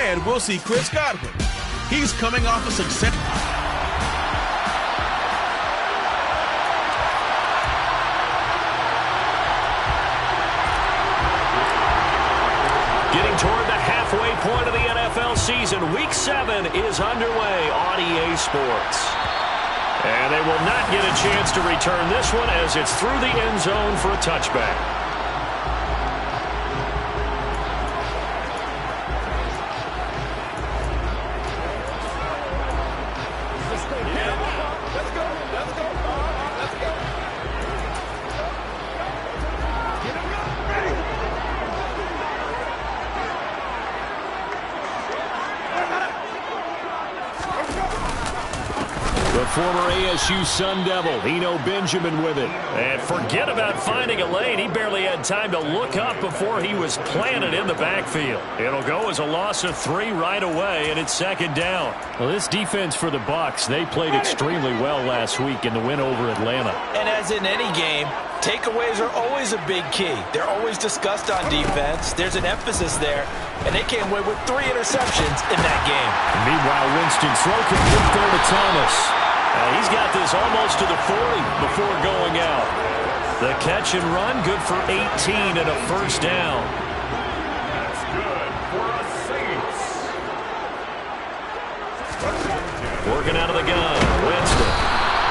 Instead, we'll see Chris Godwin. He's coming off a success. Getting toward the halfway point of the NFL season. Week 7 is underway on EA Sports. And they will not get a chance to return this one as it's through the end zone for a touchback. Former ASU Sun Devil, Eno Benjamin with it. And forget about finding a lane. He barely had time to look up before he was planted in the backfield. It'll go as a loss of 3 right away, and it's second down. Well, this defense for the Bucs, they played extremely well last week in the win over Atlanta. And as in any game, takeaways are always a big key. They're always discussed on defense. There's an emphasis there, and they came away with 3 interceptions in that game. Meanwhile, Winston throw complete there to Thomas. He's got this almost to the 40 before going out. The catch and run, good for 18 and a first down. That's good for a Saints. Working out of the gun, Winston.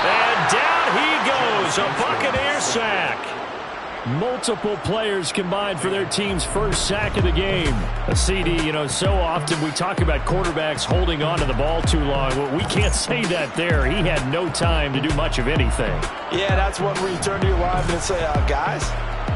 And down he goes, a Buccaneer sack. Multiple players combined for their team's first sack of the game. A CD, you know, so often we talk about quarterbacks holding on to the ball too long. Well, we can't say that there. He had no time to do much of anything. Yeah, that's one where you turn to your lineman and say, guys,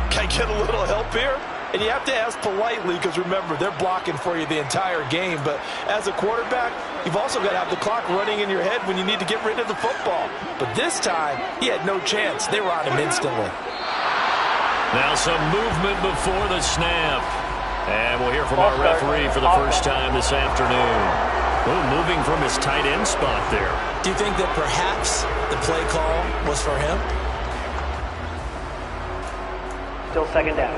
can I get a little help here? And you have to ask politely because, remember, they're blocking for you the entire game. But as a quarterback, you've also got to have the clock running in your head when you need to get rid of the football. But this time, he had no chance. They were on him instantly. Now some movement before the snap. And we'll hear from our referee for the first time this afternoon. Ooh, moving from his tight end spot there. Do you think that perhaps the play call was for him? Still second down.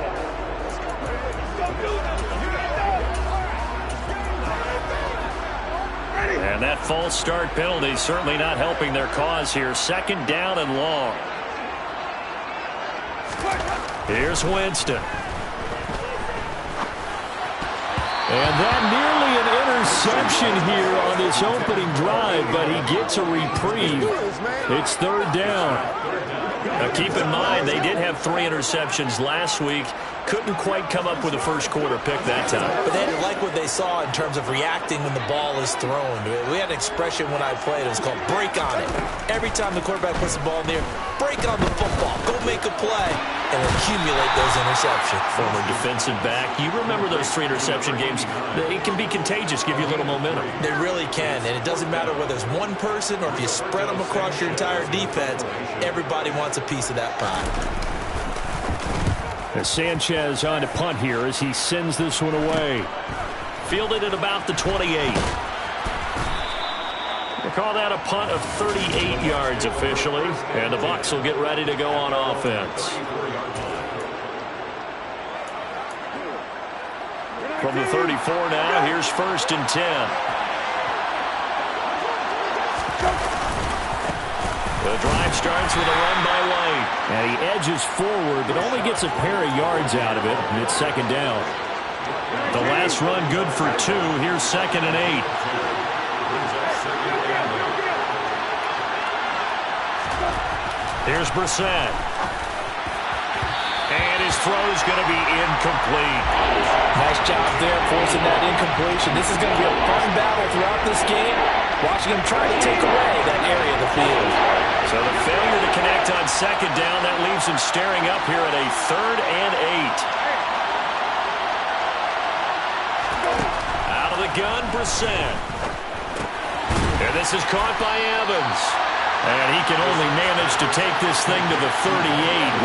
And that false start penalty certainly not helping their cause here. Second down and long. Here's Winston. And that nearly an interception here on this opening drive, but he gets a reprieve. It's third down. Now keep in mind, they did have 3 interceptions last week. Couldn't quite come up with a first quarter pick that time. But they like what they saw in terms of reacting when the ball is thrown. We had an expression when I played. It was called break on it. Every time the quarterback puts the ball in the air, break on the football. Go make a play and accumulate those interceptions. Former defensive back. You remember those 3 interception games. It can be contagious, give you a little momentum. They really can, and it doesn't matter whether it's one person or if you spread them across your entire defense. Everybody wants a piece of that pie. As Sanchez on to punt here as he sends this one away. Fielded at about the 28. We'll call that a punt of 38 yards officially. And the Bucs will get ready to go on offense. From the 34 now, here's first and 10. The drive starts with a run by White. And he edges forward, but only gets a pair of yards out of it, and it's second down. The last run good for 2. Here's second and 8. Here's Brissett. And his throw's going to be incomplete. Nice job there forcing that incompletion. This is going to be a fun battle throughout this game. Watching him try to take away that area of the field. So the failure to connect on second down, that leaves him staring up here at a third and 8. Out of the gun, Brissett. And this is caught by Evans. And he can only manage to take this thing to the 38,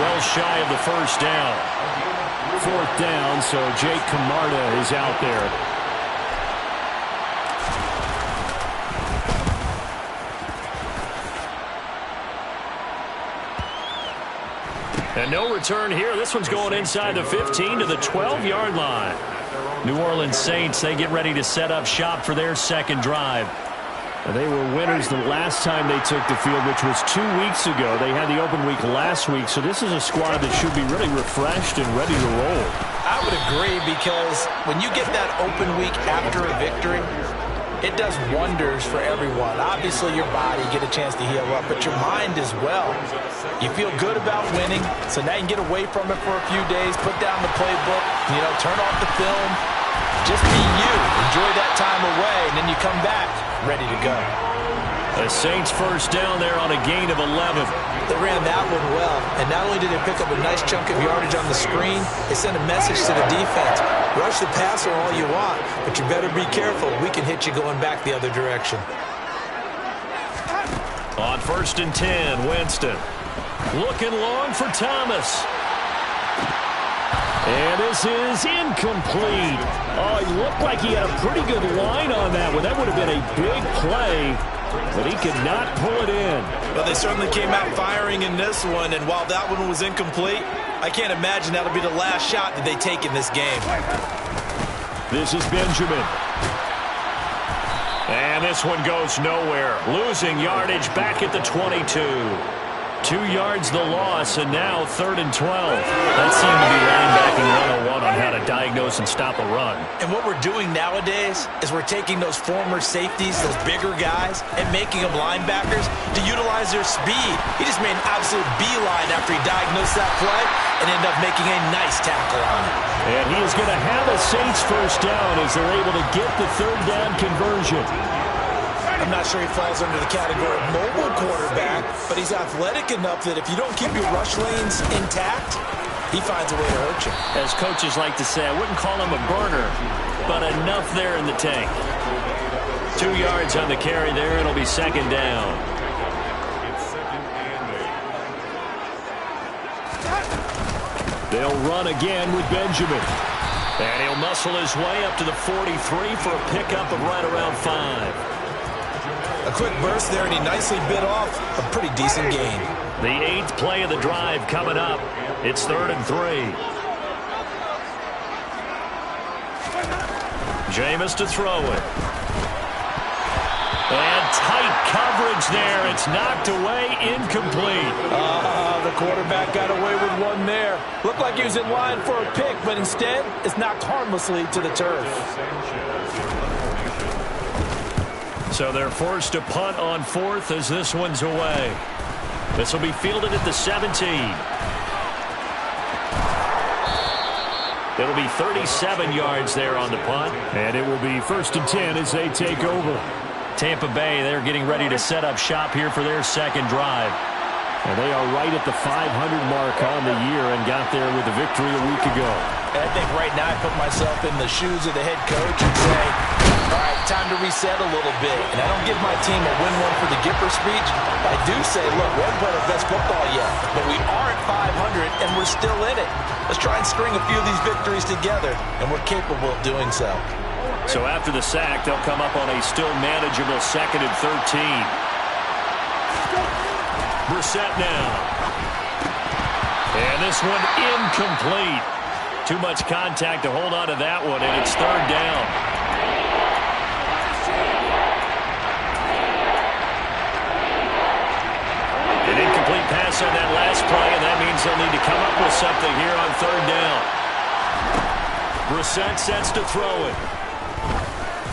well shy of the first down. Fourth down, so Jake Camarda is out there. And no return here. This one's going inside the 15 to the 12-yard line. New Orleans Saints, they get ready to set up shop for their second drive. They were winners the last time they took the field, which was 2 weeks ago. They had the open week last week, so this is a squad that should be really refreshed and ready to roll. I would agree, because when you get that open week after a victory, it does wonders for everyone. Obviously, your body, get a chance to heal up, but your mind as well. You feel good about winning, so now you can get away from it for a few days, put down the playbook, turn off the film, just be you. Enjoy that time away, and then you come back ready to go. The Saints first down there on a gain of 11. They ran that one well, and not only did they pick up a nice chunk of yardage on the screen, they sent a message to the defense. Rush the passer all you want, but you better be careful. We can hit you going back the other direction. On 1st and 10, Winston. Looking long for Thomas. And this is incomplete. Oh, he looked like he had a pretty good line on that one. That would have been a big play, but he could not pull it in. Well, they certainly came out firing in this one, and while that one was incomplete, I can't imagine that'll be the last shot that they take in this game. This is Benjamin. And this one goes nowhere. Losing yardage back at the 22. 2 yards the loss, and now 3rd and 12. That seemed to be linebacking 101 on how to diagnose and stop a run. And what we're doing nowadays is we're taking those former safeties, those bigger guys, and making them linebackers to utilize their speed. He just made an absolute beeline after he diagnosed that play and ended up making a nice tackle on it. And he is going to have a Saints first down as they're able to get the 3rd down conversion. I'm not sure he falls under the category of mobile quarterback, but he's athletic enough that if you don't keep your rush lanes intact, he finds a way to hurt you. As coaches like to say, I wouldn't call him a burner, but enough there in the tank. 2 yards on the carry there. It'll be 2nd down. They'll run again with Benjamin. And he'll muscle his way up to the 43 for a pickup of right around 5. A quick burst there, and he nicely bit off a pretty decent gain. The 8th play of the drive coming up. It's 3rd and 3. Jameis to throw it. And tight coverage there. It's knocked away, incomplete. The quarterback got away with one there. Looked like he was in line for a pick, but instead, it's knocked harmlessly to the turf. So they're forced to punt on 4th as this one's away. This will be fielded at the 17. It'll be 37 yards there on the punt. And it will be 1st and 10 as they take over. Tampa Bay, they're getting ready to set up shop here for their second drive. And they are right at the 500 mark on the year and got there with a victory a week ago. And I think right now I put myself in the shoes of the head coach and say, all right, time to reset a little bit. And I don't give my team a win one for the Gipper speech. I do say, look, we haven't played our best football yet, but we are at 500 and we're still in it. Let's try and string a few of these victories together, and we're capable of doing so. So after the sack, they'll come up on a still manageable 2nd and 13. Brissett now. And this one incomplete. Too much contact to hold on to that one, and it's 3rd down. An incomplete pass on that last play, and that means they'll need to come up with something here on 3rd down. Brissett sets to throw it.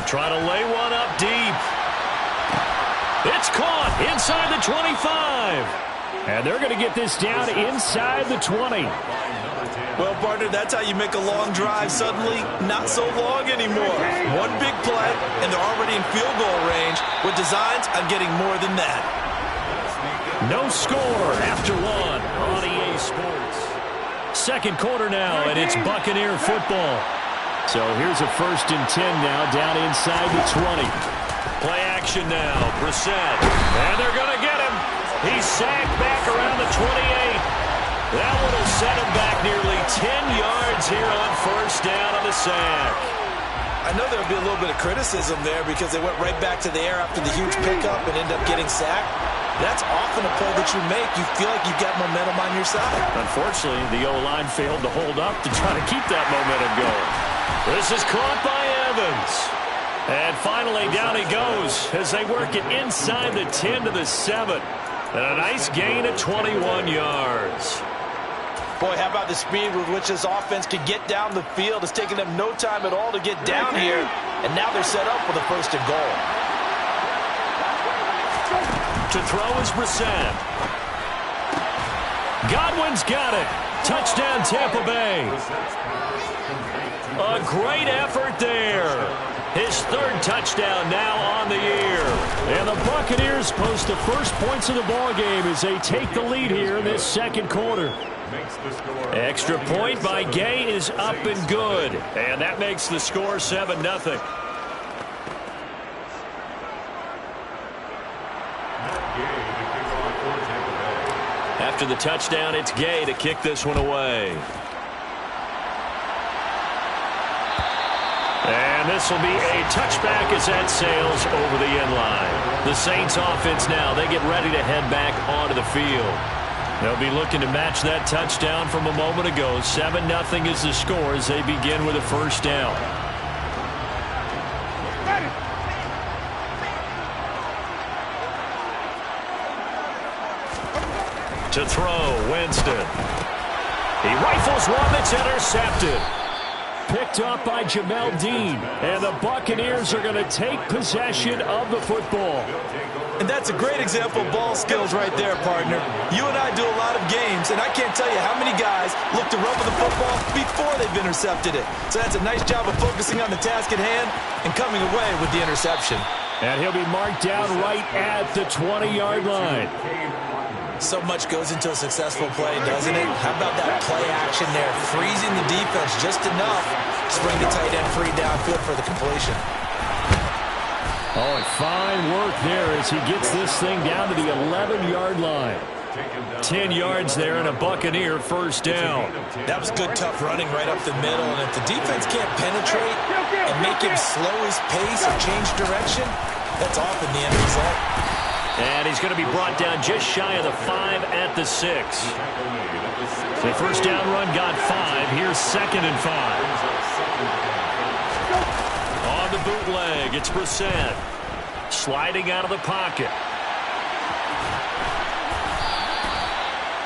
Try to lay one up deep. It's caught inside the 25. And they're going to get this down inside the 20. Well, partner, that's how you make a long drive suddenly not so long anymore. One big play, and they're already in field goal range with designs on getting more than that. No score after one on EA Sports. 2nd quarter now, and it's Buccaneer football. So here's a 1st and 10 now down inside the 20. Play action now, Brissett. And they're going to get him. He's sacked back around the 28. That one will set him back nearly 10 yards here on 1st down on the sack. I know there'll be a little bit of criticism there because they went right back to the air after the huge pickup and ended up getting sacked. That's often a play that you make. You feel like you've got momentum on your side. Unfortunately, the O-line failed to hold up to try to keep that momentum going. This is caught by Evans. And finally, down he goes as they work it inside the 10 to the 7. And a nice gain of 21 yards. Boy, how about the speed with which this offense could get down the field? It's taken them no time at all to get down here. And now they're set up with a 1st and goal. To throw is Brissett. Godwin's got it. Touchdown, Tampa Bay. A great effort there. His 3rd touchdown now on the year. And the Buccaneers post the first points of the ballgame as they take the lead here in this 2nd quarter. Extra point by Gay is up and good. And that makes the score 7-0. After the touchdown, it's Gay to kick this one away. And this will be a touchback as that sails over the end line. The Saints offense now, they get ready to head back onto the field. They'll be looking to match that touchdown from a moment ago. 7-0 is the score as they begin with a 1st down. To throw, Winston. He rifles one that's intercepted. Picked up by Jamel Dean. And the Buccaneers are going to take possession of the football. And that's a great example of ball skills right there, partner. You and I do a lot of games, and I can't tell you how many guys look to run with the football before they've intercepted it. So that's a nice job of focusing on the task at hand and coming away with the interception. And he'll be marked down right at the 20-yard line. So much goes into a successful play, doesn't it? How about that play action there? Freezing the defense just enough to bring the tight end free downfield for the completion. Oh, and fine work there as he gets this thing down to the 11-yard line. 10 yards there and a Buccaneer 1st down. That was good, tough running right up the middle. And if the defense can't penetrate and make him slow his pace or change direction, that's often the end result. And he's going to be brought down just shy of the 5 at the 6. The 1st down run got 5. Here's 2nd and 5. On the bootleg, it's Brissett. Sliding out of the pocket.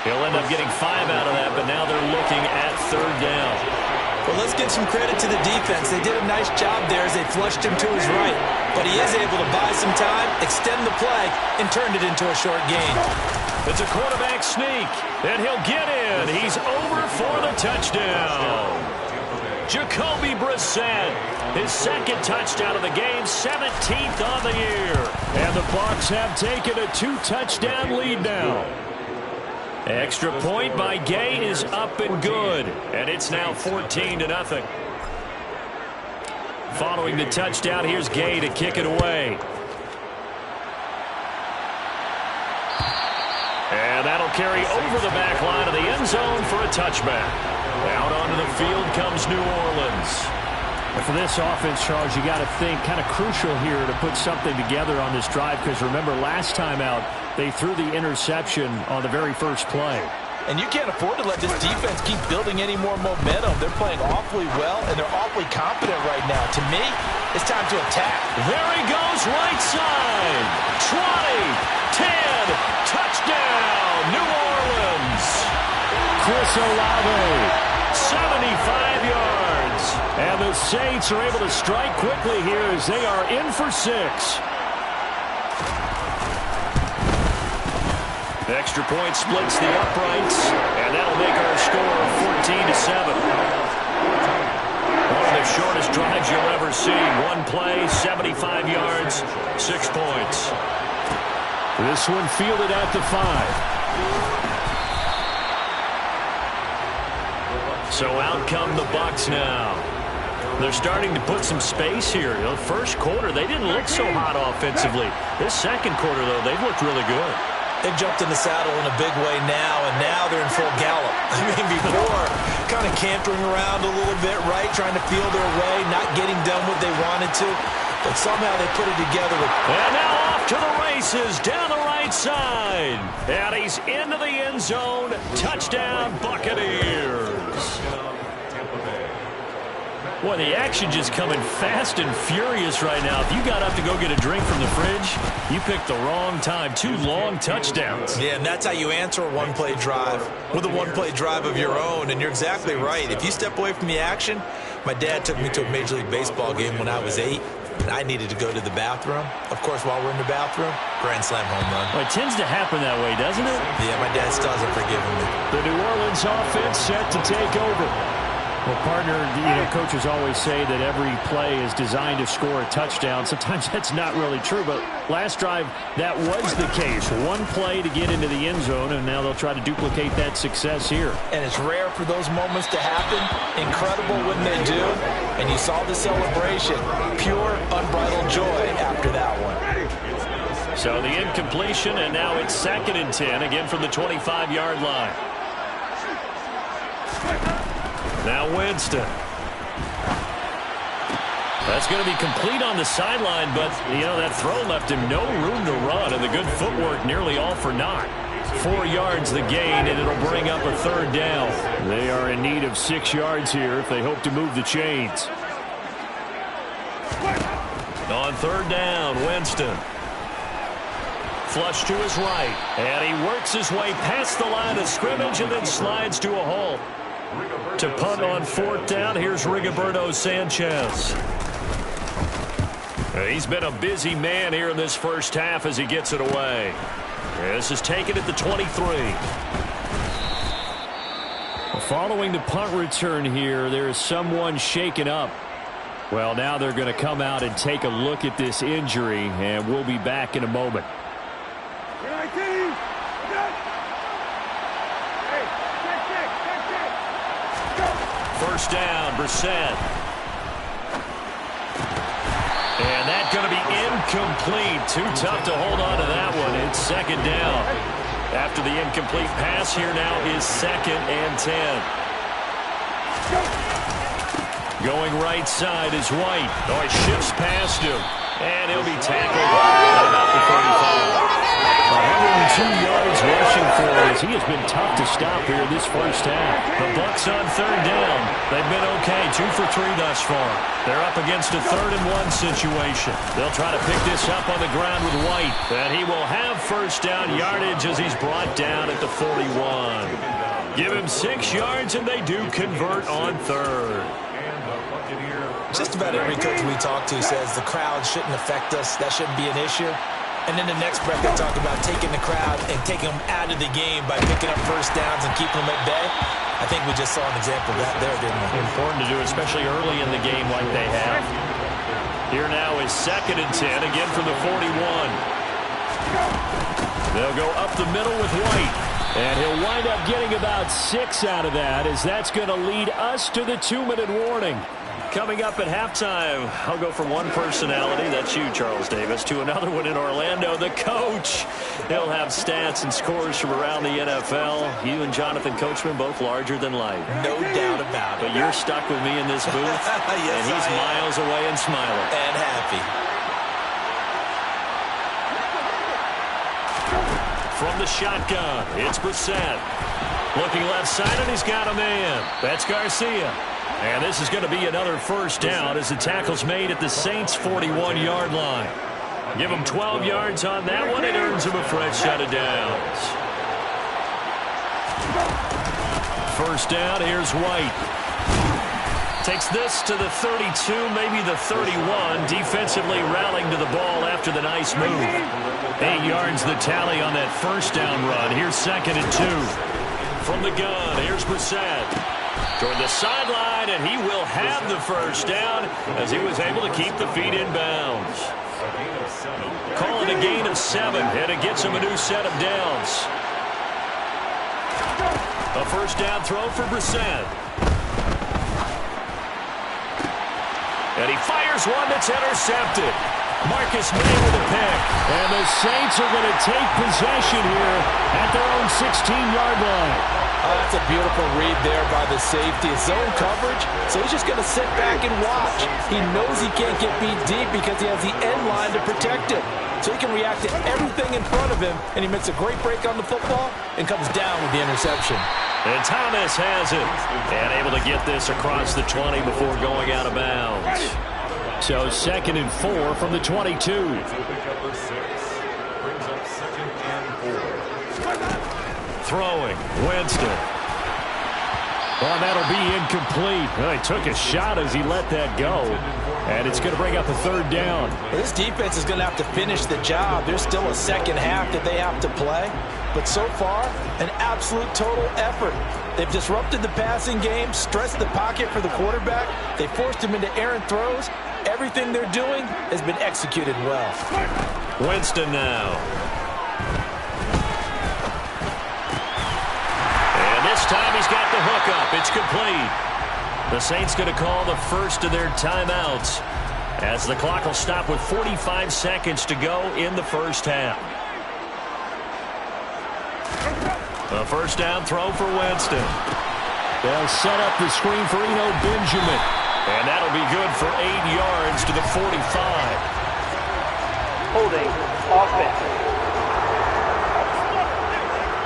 He'll end up getting 5 out of that, but now they're looking at 3rd down. Well, let's give some credit to the defense. They did a nice job there as they flushed him to his right. But he is able to buy some time, extend the play, and turn it into a short gain. It's a quarterback sneak, and he'll get in. He's over for the touchdown. Jacoby Brissett, his 2nd touchdown of the game, 17th on the year. And the Bucs have taken a 2-touchdown lead now. Extra point by Gay is up and good, and it's now 14-0. Following the touchdown, here's Gay to kick it away. And that'll carry over the back line of the end zone for a touchback. Out onto the field comes New Orleans. And for this offense, Charles, you got to think kind of crucial here to put something together on this drive, because remember last time out they threw the interception on the very first play. And you can't afford to let this defense keep building any more momentum. They're playing awfully well, and they're awfully confident right now. To me, it's time to attack. There he goes, right side. 20, 10, touchdown, New Orleans. Chris Olave. 75 yards. And the Saints are able to strike quickly here as they are in for 6. The extra point splits the uprights, and that'll make our score 14-7. One of the shortest drives you'll ever see. One play, 75 yards, 6 points. This one fielded at the 5. So out come the Bucs now. They're starting to put some space here. The first quarter, they didn't look so hot offensively. This second quarter, though, they've looked really good. They've jumped in the saddle in a big way now, and now they're in full gallop. I mean, before, kind of cantering around a little bit, right, trying to feel their way, not getting done what they wanted to, but somehow they put it together. And now off to the races, down the right side. And he's into the end zone. Touchdown, Buccaneers. Boy, the action just coming fast and furious right now. If you got up to go get a drink from the fridge, you picked the wrong time. 2 long touchdowns. Yeah, and that's how you answer a one-play drive with a one-play drive of your own. And you're exactly right. If you step away from the action, my dad took me to a Major League Baseball game when I was 8. And I needed to go to the bathroom. Of course, while we're in the bathroom, grand slam home run. Well, it tends to happen that way, doesn't it? Yeah, my dad still hasn't forgiven me. The New Orleans offense set to take over. Well, partner, coaches always say that every play is designed to score a touchdown. Sometimes that's not really true, but last drive, that was the case. One play to get into the end zone, and now they'll try to duplicate that success here. And it's rare for those moments to happen. Incredible when they do. And you saw the celebration. Pure, unbridled joy after that one. So the incompletion, and now it's 2nd and 10, again from the 25-yard line. Now Winston. That's going to be complete on the sideline, but, that throw left him no room to run, and the good footwork nearly all for naught. 4 yards the gain, and it'll bring up a 3rd down. They are in need of 6 yards here if they hope to move the chains. On 3rd down, Winston. Flush to his right, and he works his way past the line of scrimmage and then slides to a halt. To punt on 4th down, here's Rigoberto Sanchez. He's been a busy man here in this first half as he gets it away. This is taken at the 23. Following the punt return here, there is someone shaken up. Well, now they're going to come out and take a look at this injury, and we'll be back in a moment. First down, Brissett. And that's going to be incomplete. Too tough to hold on to that one. It's 2nd down. After the incomplete pass, here now is 2nd and 10. Going right side is White. Oh, he shifts past him. And he'll be tackled at about the 35. 102 yards rushing for us. He has been tough to stop here this first half. The Bucs on 3rd down. They've been okay. 2 for 3 thus far. They're up against a 3rd and 1 situation. They'll try to pick this up on the ground with White. And he will have first down yardage as he's brought down at the 41. Give him 6 yards, and they do convert on 3rd. Just about every coach we talk to says the crowd shouldn't affect us. That shouldn't be an issue. And then the next breath they talk about taking the crowd and taking them out of the game by picking up first downs and keeping them at bay. I think we just saw an example of that there, didn't we? Important to do, especially early in the game like they have. Here now is 2nd and 10, again from the 41. They'll go up the middle with White. And he'll wind up getting about 6 out of that, as that's going to lead us to the 2-minute warning. Coming up at halftime, I'll go from one personality, that's you, Charles Davis, to another one in Orlando, the coach. He'll have stats and scores from around the NFL. You and Jonathan Coachman, both larger than life. No doubt about it. But you're stuck with me in this booth, yes, and he's miles away and smiling. And happy. From the shotgun, it's Brissett. Looking left side, and he's got a man. That's Garcia. And this is going to be another first down as the tackle's made at the Saints' 41-yard line. Give him 12 yards on that one. It earns him a fresh set of downs. First down, here's White. Takes this to the 32, maybe the 31. Defensively rallying to the ball after the nice move. 8 yards the tally on that first down run. Here's 2nd and 2. From the gun, here's Brissett. Toward the sideline, and he will have the first down as he was able to keep the feet in bounds. Call it a gain of 7, and it gets him a new set of downs. A first down throw for Brissett. And he fires one that's intercepted. Marcus May with a pick. And the Saints are going to take possession here at their own 16-yard line. Oh, that's a beautiful read there by the safety. Zone coverage, so he's just going to sit back and watch. He knows he can't get beat deep because he has the end line to protect him. So he can react to everything in front of him, and he makes a great break on the football and comes down with the interception. And Thomas has it. And able to get this across the 20 before going out of bounds. So 2nd and 4 from the 22. Throwing, Winston. Oh, that'll be incomplete. Well, he took a shot as he let that go. And it's going to bring up a 3rd down. Well, this defense is going to have to finish the job. There's still a second half that they have to play. But so far, an absolute total effort. They've disrupted the passing game, stressed the pocket for the quarterback. They forced him into errant throws. Everything they're doing has been executed well. Winston now. And this time he's got the hook up. It's complete. The Saints going to call the first of their timeouts as the clock will stop with 45 seconds to go in the first half. A first down throw for Winston. They'll set up the screen for Benjamin. And that'll be good for 8 yards to the 45. Holding. Offense.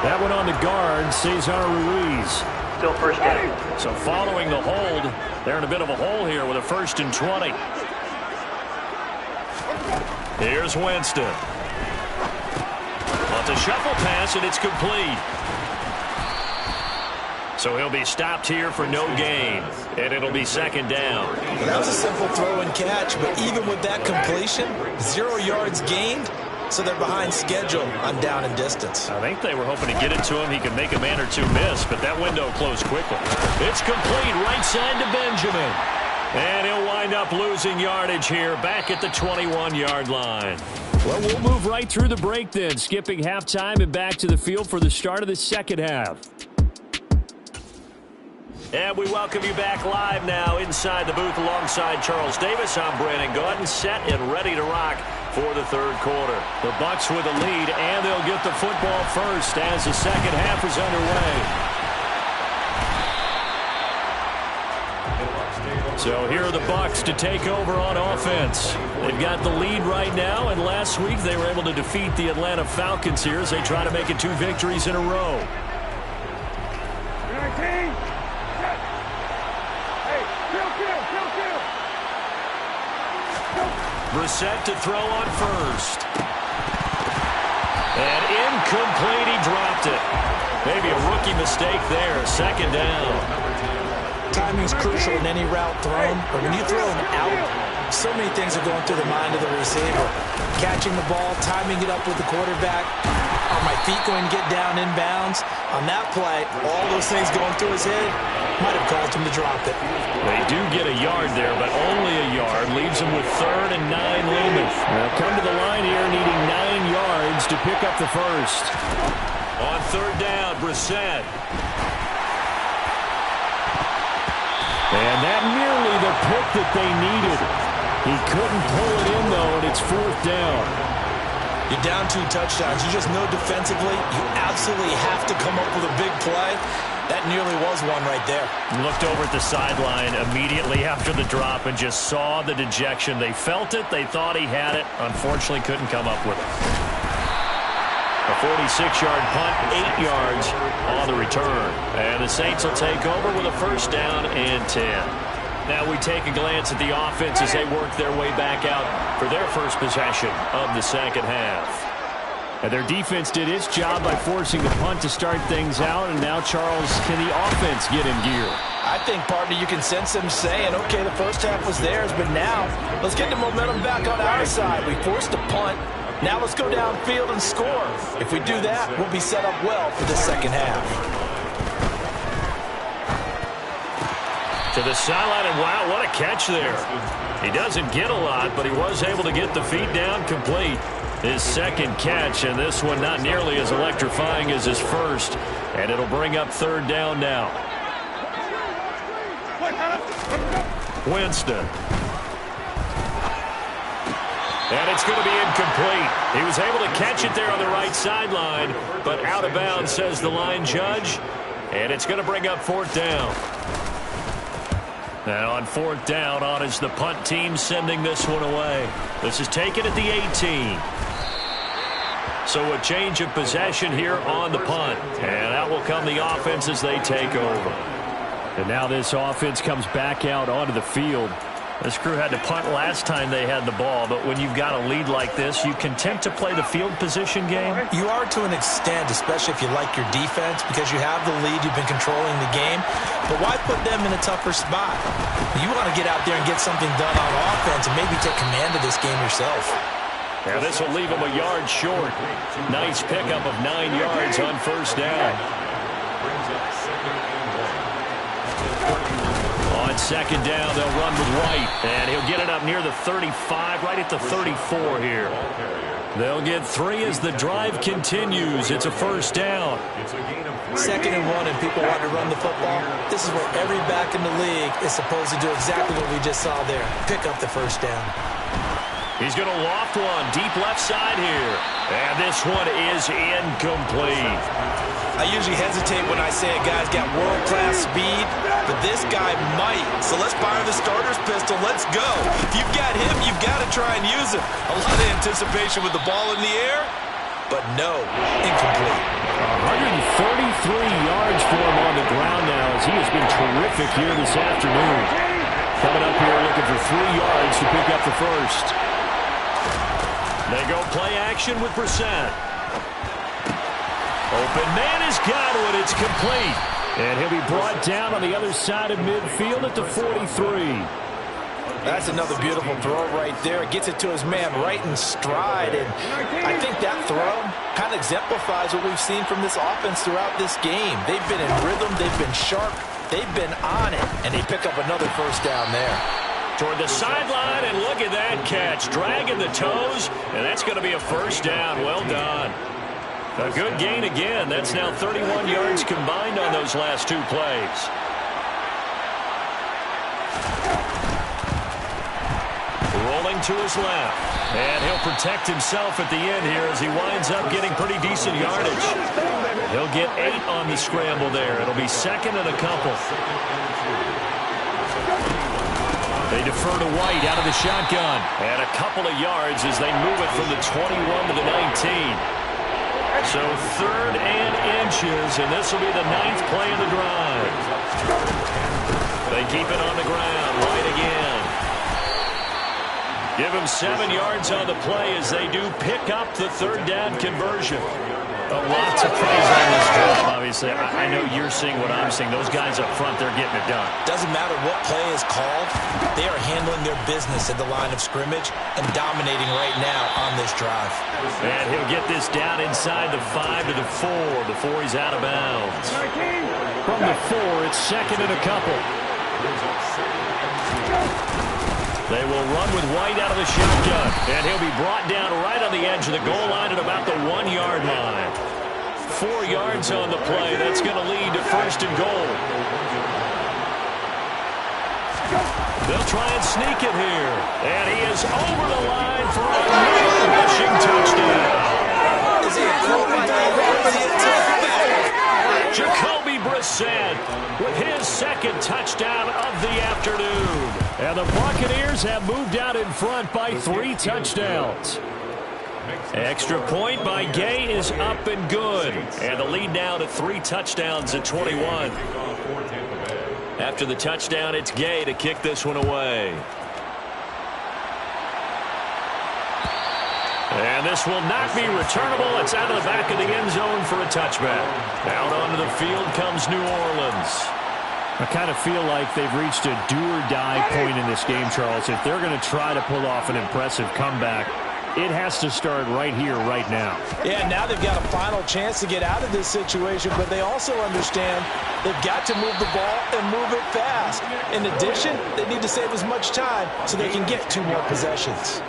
That one on the guard, Cesar Ruiz. Still first down. So following the hold, they're in a bit of a hole here with a 1st and 20. Here's Winston. Wants a shuffle pass, and it's complete. So he'll be stopped here for no gain, and it'll be 2nd down. Well, that was a simple throw and catch, but even with that completion, 0 yards gained, so they're behind schedule on down and distance. I think they were hoping to get it to him. He could make a man or two miss, but that window closed quickly. It's complete right side to Benjamin. And he'll wind up losing yardage here back at the 21-yard line. Well, we'll move right through the break then, skipping halftime and back to the field for the start of the second half. And we welcome you back live now inside the booth alongside Charles Davis. I'm Brandon Gaudin, set and ready to rock for the 3rd quarter. The Bucs with a lead, and they'll get the football first as the second half is underway. So here are the Bucs to take over on offense. They've got the lead right now, and last week they were able to defeat the Atlanta Falcons here as they try to make it 2 victories in a row. Brissett to throw on first. And incomplete, he dropped it. Maybe a rookie mistake there, 2nd down. Timing is crucial in any route thrown, but when you throw an out, so many things are going through the mind of the receiver. Catching the ball, timing it up with the quarterback. Are my feet going to get down inbounds? On that play, all those things going through his head might have caused him to drop it. They do get a yard there, but only a yard. Leaves them with 3rd and 9 looming. They'll come to the line here needing 9 yards to pick up the first. On 3rd down, Brissett. And that nearly the pick that they needed. He couldn't pull it in, though, and it's 4th down. You're down 2 touchdowns. You just know defensively you absolutely have to come up with a big play. That nearly was one right there. Looked over at the sideline immediately after the drop and just saw the dejection. They felt it. They thought he had it. Unfortunately, couldn't come up with it. A 46-yard punt, 8 yards on the return. And the Saints will take over with a 1st down and 10. Now we take a glance at the offense as they work their way back out for their first possession of the second half. And their defense did its job by forcing the punt to start things out. And now, Charles, can the offense get in gear? I think, partner, you can sense them saying, okay, the first half was theirs, but now let's get the momentum back on our side. We forced a punt. Now let's go downfield and score. If we do that, we'll be set up well for the second half. To the sideline, and wow, what a catch there. He doesn't get a lot, but he was able to get the feet down complete. His 2nd catch, and this one not nearly as electrifying as his first. And it'll bring up 3rd down now. Winston. And it's going to be incomplete. He was able to catch it there on the right sideline, but out of bounds, says the line judge. And it's going to bring up 4th down. And on 4th down, on is the punt team sending this one away. This is taken at the 18. So a change of possession here on the punt. And out will come the offense as they take over. And now this offense comes back out onto the field. This crew had to punt last time they had the ball, but when you've got a lead like this, you content to play the field position game? You are to an extent, especially if you like your defense, because you have the lead, you've been controlling the game. But why put them in a tougher spot? You want to get out there and get something done on offense and maybe take command of this game yourself. Now this will leave them a yard short. Nice pickup of 9 yards on 1st down. On 2nd down, they'll run with White, and he'll get it up near the 35, right at the 34 here. They'll get 3 as the drive continues. It's a 1st down. 2nd and 1, and people want to run the football. This is where every back in the league is supposed to do exactly what we just saw there. Pick up the 1st down. He's going to loft one deep left side here. And this one is incomplete. I usually hesitate when I say a guy's got world-class speed, but this guy might. So let's fire the starter's pistol. Let's go. If you've got him, you've got to try and use him. A lot of anticipation with the ball in the air, but no, incomplete. 133 yards for him on the ground now as he has been terrific here this afternoon. Coming up here looking for 3 yards to pick up the 1st. They go play action with Brissett. Open man has got one. It's complete. And he'll be brought down on the other side of midfield at the 43. That's another beautiful throw right there. It gets it to his man right in stride. And I think that throw kind of exemplifies what we've seen from this offense throughout this game. They've been in rhythm. They've been sharp. They've been on it. And they pick up another 1st down there. Toward the sideline, and look at that catch. Dragging the toes, and that's going to be a 1st down. Well done. A good gain again. That's now 31 yards combined on those last 2 plays. Rolling to his left. And he'll protect himself at the end here as he winds up getting pretty decent yardage. He'll get 8 on the scramble there. It'll be 2nd and a couple. They defer to White out of the shotgun. And a couple of yards as they move it from the 21 to the 19. So 3rd and inches, and this will be the 9th play of the drive. They keep it on the ground. White again. Give him 7 yards on the play as they do pick up the 3rd down conversion. Lots of praise on this drive, obviously. I know you're seeing what I'm seeing. Those guys up front, they're getting it done. Doesn't matter what play is called. They are handling their business at the line of scrimmage and dominating right now on this drive. And he'll get this down inside the 5 to the 4 before he's out of bounds. From the 4, it's 2nd and a couple. They will run with White out of the shotgun. And he'll be brought down right on the edge of the goal line at about the 1-yard line. 4 yards on the play. That's going to lead to 1st and goal. They'll try and sneak it here. And he is over the line for another rushing touchdown. Is he a quarterback or is he a tailback? Jacoby Brissett with his 2nd touchdown of the afternoon. And the Buccaneers have moved out in front by 3 touchdowns. Extra point by Gay is up and good. And the lead now to 3 touchdowns at 21. After the touchdown, it's Gay to kick this one away. And this will not be returnable. It's out of the back of the end zone for a touchback. Out onto the field comes New Orleans. I kind of feel like they've reached a do-or-die point in this game, Charles. If they're going to try to pull off an impressive comeback, it has to start right here, right now. Yeah, now they've got a final chance to get out of this situation, but they also understand they've got to move the ball and move it fast. In addition, they need to save as much time so they can get 2 more possessions.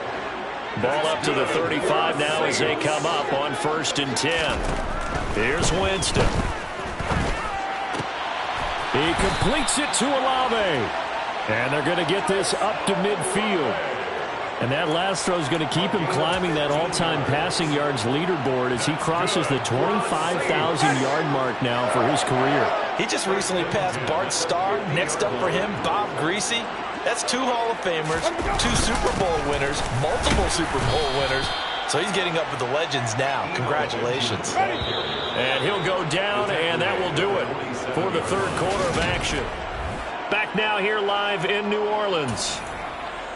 Ball up to the 35 now as they come up on 1st and 10. Here's Winston. He completes it to Olave. And they're going to get this up to midfield. And that last throw is going to keep him climbing that all-time passing yards leaderboard as he crosses the 25,000-yard mark now for his career. He just recently passed Bart Starr. Next up for him, Bob Greasy. That's 2 Hall of Famers, 2 Super Bowl winners, multiple Super Bowl winners. So he's getting up with the legends now. Congratulations. And he'll go down, and that will do it for the third quarter of action. Back now here live in New Orleans.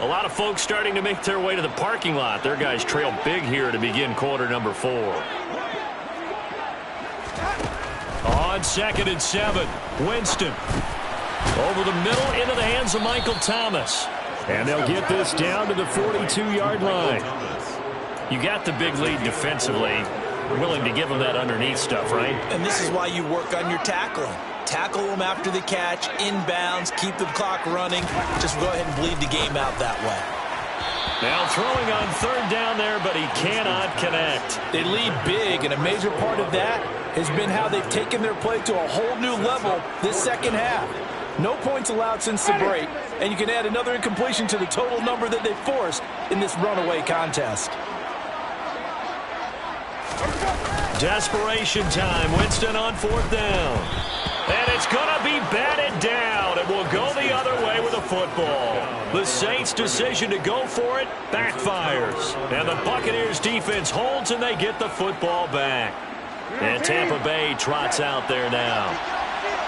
A lot of folks starting to make their way to the parking lot. Their guys trail big here to begin quarter number 4. On 2nd and 7, Winston. Over the middle into the hands of Michael Thomas. And they'll get this down to the 42-yard line. You got the big lead defensively. Willing to give them that underneath stuff, right? And this is why you work on your tackling. Tackle them after the catch, inbounds, keep the clock running. Just go ahead and bleed the game out that way. Now throwing on 3rd down there, but he cannot connect. They lead big, and a major part of that has been how they've taken their play to a whole new level this second half. No points allowed since the break, and you can add another incompletion to the total number that they forced in this runaway contest. Desperation time. Winston on 4th down. And it's going to be batted down. It will go the other way with a football. The Saints' decision to go for it backfires. And the Buccaneers' defense holds, and they get the football back. And Tampa Bay trots out there now.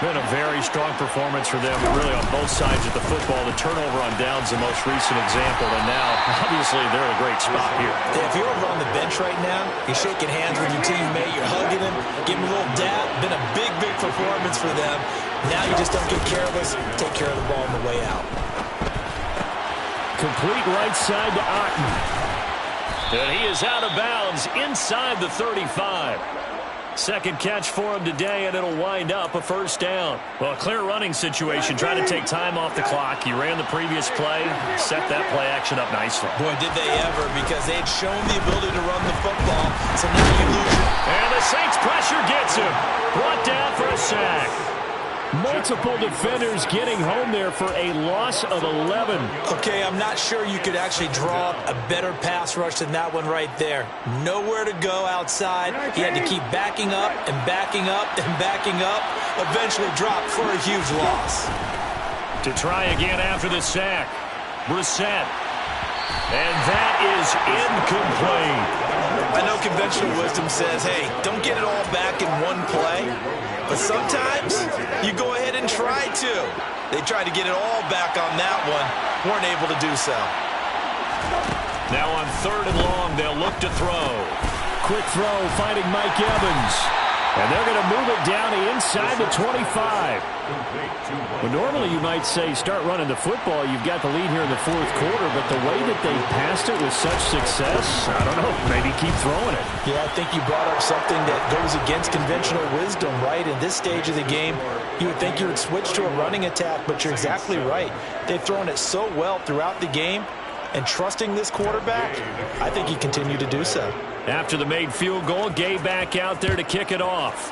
Been a very strong performance for them, really on both sides of the football. The turnover on downs the most recent example, and now, obviously, they're in a great spot here. Yeah, if you're over on the bench right now, you're shaking hands with your teammate, you're hugging him, giving him a little dab. Been a big, big performance for them. Now you just don't get careless, take care of the ball on the way out. Complete right side to Otten. And he is out of bounds inside the 35. Second catch for him today, and it'll wind up a 1st down. Well, a clear running situation, trying to take time off the clock. He ran the previous play, set that play action up nicely. Boy, did they ever, because they had shown the ability to run the football, so now you lose it. And the Saints pressure gets him. Brought down for a sack. Multiple defenders getting home there for a loss of 11. Okay, I'm not sure you could actually draw up a better pass rush than that one right there. Nowhere to go outside. He had to keep backing up and backing up and backing up. Eventually dropped for a huge loss. To try again after the sack. Brissett. And that is incomplete. I know conventional wisdom says, hey, don't get it all back in one play. But sometimes you go ahead and try to. They tried to get it all back on that one. Weren't able to do so. Now on 3rd and long, they'll look to throw. Quick throw, finding Mike Evans. And they're going to move it down inside the 25. Well, normally you might say start running the football. You've got the lead here in the 4th quarter, but the way that they passed it with such success, I don't know, maybe keep throwing it. Yeah, I think you brought up something that goes against conventional wisdom, right? In this stage of the game, you would think you would switch to a running attack, but you're exactly right. They've thrown it so well throughout the game, and trusting this quarterback, I think he continued to do so. After the made field goal, Gay back out there to kick it off.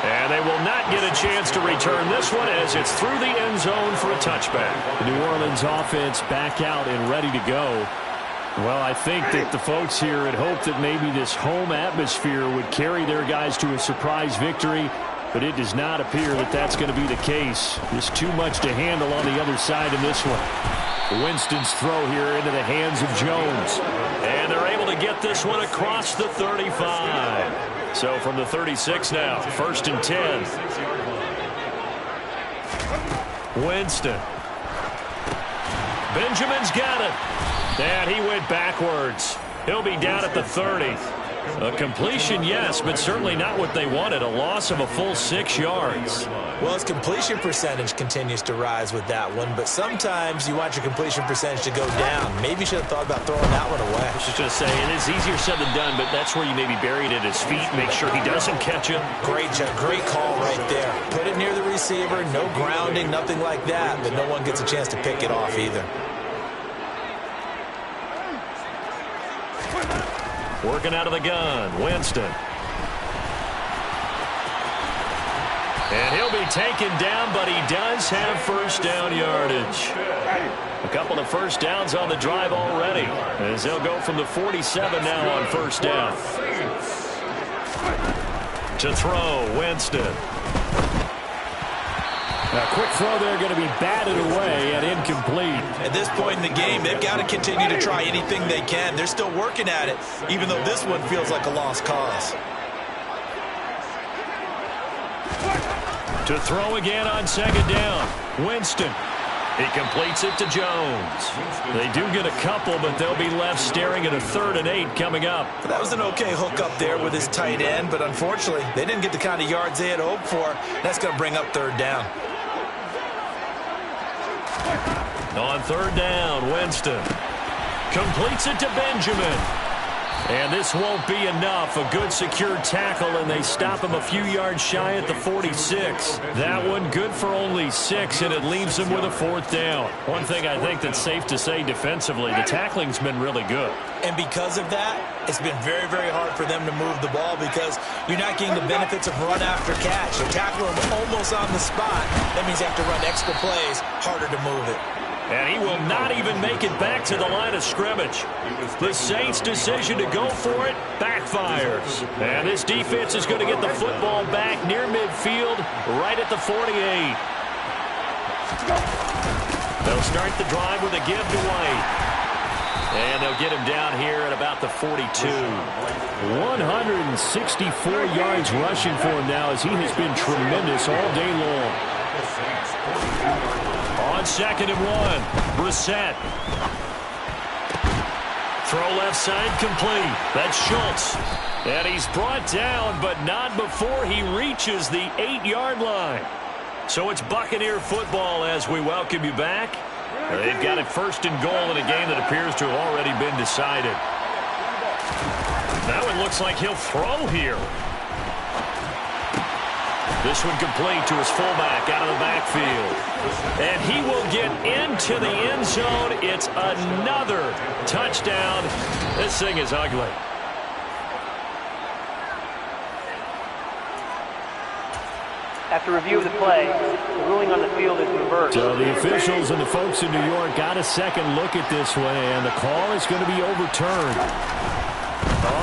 And they will not get a chance to return this one as it's through the end zone for a touchback. The New Orleans offense back out and ready to go. Well, I think that the folks here had hoped that maybe this home atmosphere would carry their guys to a surprise victory, but it does not appear that that's going to be the case. Just too much to handle on the other side in this one. Winston's throw here into the hands of Jones. And they're able to get this one across the 35. So from the 36 now, 1st and 10. Winston. Benjamin's got it. And he went backwards. He'll be down at the 30. A completion, yes, but certainly not what they wanted. A loss of a full 6 yards. Well, his completion percentage continues to rise with that one, but sometimes you want your completion percentage to go down. Maybe you should have thought about throwing that one away. I was just going to say, it is easier said than done, but that's where you maybe bury it at his feet, make sure he doesn't catch it. Great call right there. Put it near the receiver, no grounding, nothing like that, but no one gets a chance to pick it off either. Working out of the gun, Winston. And he'll be taken down, but he does have 1st down yardage. A couple of 1st downs on the drive already, as they'll go from the 47 now on 1st down. To throw, Winston. A quick throw there, going to be batted away and incomplete. At this point in the game, they've got to continue to try anything they can. They're still working at it, even though this one feels like a lost cause. To throw again on second down. Winston. He completes it to Jones. They do get a couple, but they'll be left staring at a 3rd and 8 coming up. That was an okay hook up there with his tight end, but unfortunately, they didn't get the kind of yards they had hoped for. That's going to bring up 3rd down. On 3rd down, Winston completes it to Benjamin. And this won't be enough. A good secure tackle, and they stop him a few yards shy at the 46. That one good for only 6, and it leaves them with a 4th down. One thing I think that's safe to say defensively, the tackling's been really good. And because of that, it's been very, very hard for them to move the ball because you're not getting the benefits of run after catch. You're tackling them almost on the spot. That means you have to run extra plays, harder to move it. And he will not even make it back to the line of scrimmage. The Saints' decision to go for it backfires. And this defense is going to get the football back near midfield, right at the 48. They'll start the drive with a give to White. And they'll get him down here at about the 42. 164 yards rushing for him now as he has been tremendous all day long. On 2nd and 1, Brissett. Throw left side complete. That's Schultz. And he's brought down, but not before he reaches the 8-yard line. So it's Buccaneer football as we welcome you back. They've got it 1st and goal in a game that appears to have already been decided. That one looks like he'll throw here. This one complete to his fullback out of the backfield. And he will get into the end zone. It's another touchdown. This thing is ugly. After review of the play, the ruling on the field is reversed. So the officials and the folks in New York got a second look at this one, and the call is going to be overturned.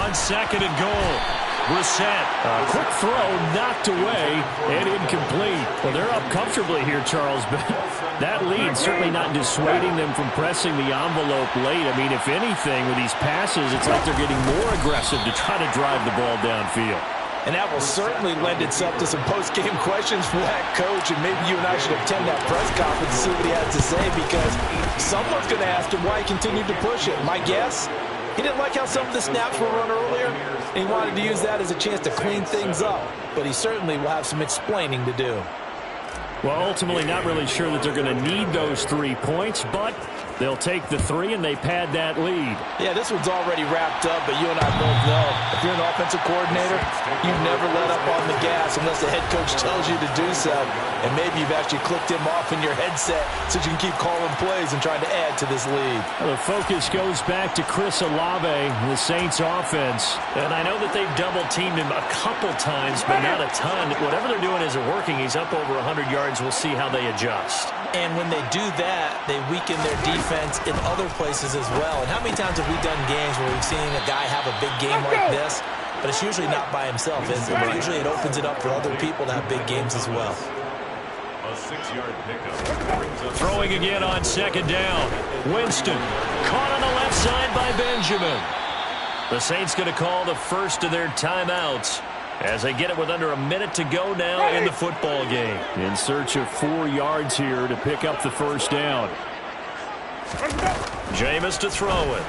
On 2nd and goal. Brissett, a quick throw knocked away and incomplete. Well, they're up comfortably here, Charles, but that lead certainly not dissuading them from pressing the envelope late. I mean, if anything, with these passes, it's like they're getting more aggressive to try to drive the ball downfield. And that will certainly lend itself to some post-game questions for that coach, and maybe you and I should attend that press conference to see what he has to say, because someone's going to ask him why he continued to push it. My guess? He didn't like how some of the snaps were run earlier, and he wanted to use that as a chance to clean things up. But he certainly will have some explaining to do. Well, ultimately not really sure that they're going to need those 3 points, but they'll take the 3 and they pad that lead. Yeah, this one's already wrapped up, but you and I both know if you're an offensive coordinator, you never let up on the gas unless the head coach tells you to do so. And maybe you've actually clicked him off in your headset so you can keep calling plays and trying to add to this lead. Well, the focus goes back to Chris Olave, the Saints offense. And I know that they've double-teamed him a couple times, but not a ton. Whatever they're doing isn't working. He's up over 100 yards. We'll see how they adjust. And when they do that, they weaken their defense in other places as well. And how many times have we done games where we've seen a guy have a big game like this, but it's usually not by himself, is it? Usually it opens it up for other people to have big games as well. A 6-yard pickup. Throwing again on 2nd down. Winston caught on the left side by Benjamin. The Saints going to call the first of their timeouts as they get it with under a minute to go now in the football game. In search of 4 yards here to pick up the 1st down. Jameis to throw it.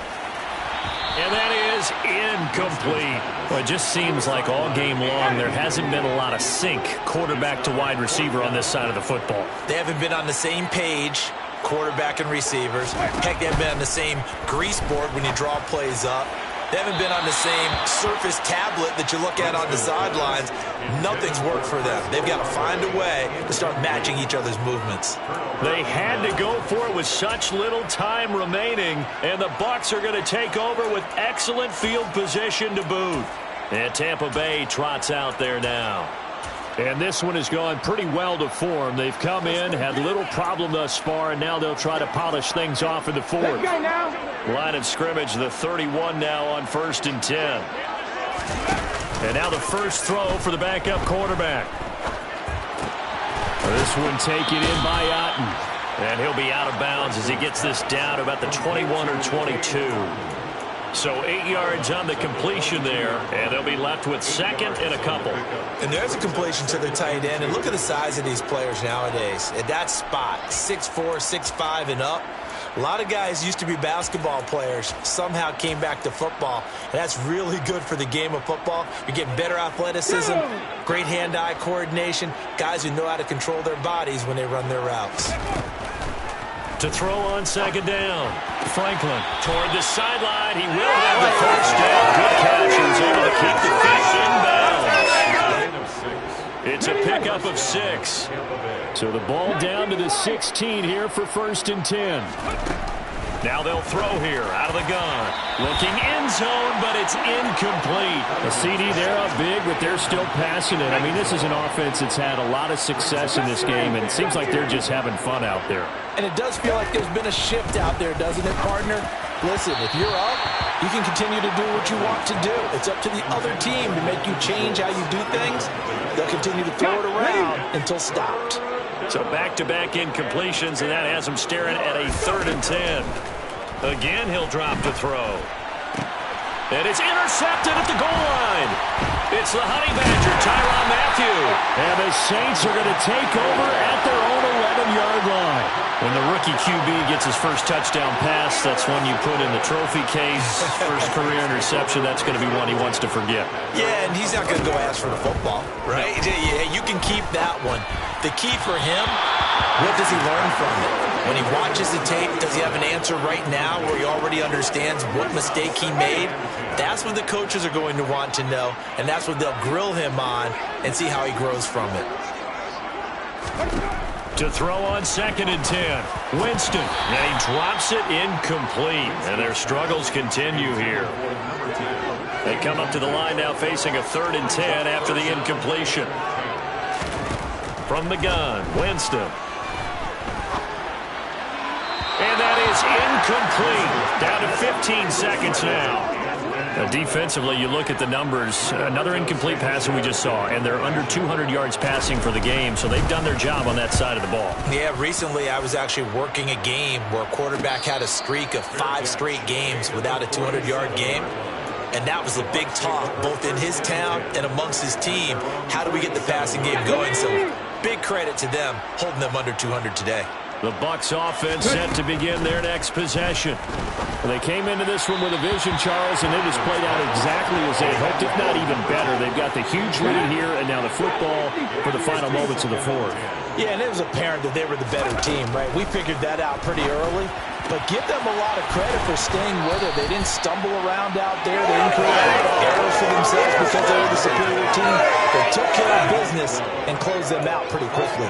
And that is incomplete. Well, it just seems like all game long there hasn't been a lot of sync quarterback to wide receiver on this side of the football. They haven't been on the same page, quarterback and receivers. Heck, they haven't been on the same grease board when you draw plays up. They haven't been on the same surface tablet that you look at on the sidelines. Nothing's worked for them. They've got to find a way to start matching each other's movements. They had to go for it with such little time remaining, and the Bucs are going to take over with excellent field position to boot. And Tampa Bay trots out there now. And this one has gone pretty well to form. They've come in, had little problem thus far, and now they'll try to polish things off in the 4th. Line of scrimmage, the 31 now on 1st and 10. And now the first throw for the backup quarterback. This one taken in by Kttn. And he'll be out of bounds as he gets this down to about the 21 or 22. So 8 yards on the completion there, and they'll be left with second and a couple. And there's a completion to the tight end. And look at the size of these players nowadays. At that spot, 6'4", 6'5", and up. A lot of guys used to be basketball players, somehow came back to football. And that's really good for the game of football. You're getting better athleticism, great hand-eye coordination, guys who know how to control their bodies when they run their routes. To throw on second down. Franklin toward the sideline. He will have the first down. Good catch. He's able to keep the fish in bounds. It's a pickup of 6. So the ball down to the 16 here for 1st and 10. Now they'll throw here out of the gun. Looking end zone, but it's incomplete. A CD, they're up big, but they're still passing it. I mean, this is an offense that's had a lot of success in this game, and it seems like they're just having fun out there. And it does feel like there's been a shift out there, doesn't it, partner? Listen, if you're up, you can continue to do what you want to do. It's up to the other team to make you change how you do things. They'll continue to throw it around until stopped. So back-to-back incompletions, and that has him staring at a 3rd and 10. Again, he'll drop to throw. And it's intercepted at the goal line. It's the Honey Badger, Tyrann Mathieu. And the Saints are going to take over at their own 11-yard line. When the rookie QB gets his first touchdown pass, that's one you put in the trophy case. First career interception, that's going to be one he wants to forget. Yeah, and he's not going to go ask for the football, right? Yeah, you can keep that one. The key for him, what does he learn from it? When he watches the tape, does he have an answer right now where he already understands what mistake he made? That's what the coaches are going to want to know, and that's what they'll grill him on and see how he grows from it. To throw on 2nd and 10. Winston, and he drops it incomplete, and their struggles continue here. They come up to the line now facing a 3rd and 10 after the incompletion. From the gun, Winston. And that is incomplete. Down to 15 seconds now. Defensively, you look at the numbers. Another incomplete pass that we just saw, and they're under 200 yards passing for the game, so they've done their job on that side of the ball. Yeah, recently I was actually working a game where a quarterback had a streak of 5 straight games without a 200-yard game. And that was a big talk, both in his town and amongst his team. How do we get the passing game going? So big credit to them, holding them under 200 today. The Bucs offense set to begin their next possession. Well, they came into this one with a vision, Charles, and it has played out exactly as they had hoped, if not even better. They've got the huge lead here, and now the football for the final moments of the 4th. Yeah, and it was apparent that they were the better team, right? We figured that out pretty early. But give them a lot of credit for staying with it. They didn't stumble around out there. They didn't create a lot of errors for themselves because they were the superior team. They took care of business and closed them out pretty quickly.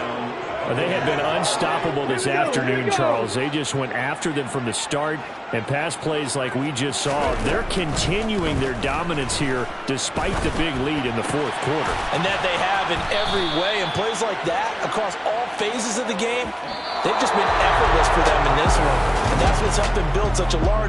They had been unstoppable this afternoon, Charles. They just went after them from the start, and pass plays like we just saw, they're continuing their dominance here despite the big lead in the 4th quarter. And that they have in every way, and plays like that across all phases of the game, they've just been effortless for them in this one. And that's what's helped them build such a large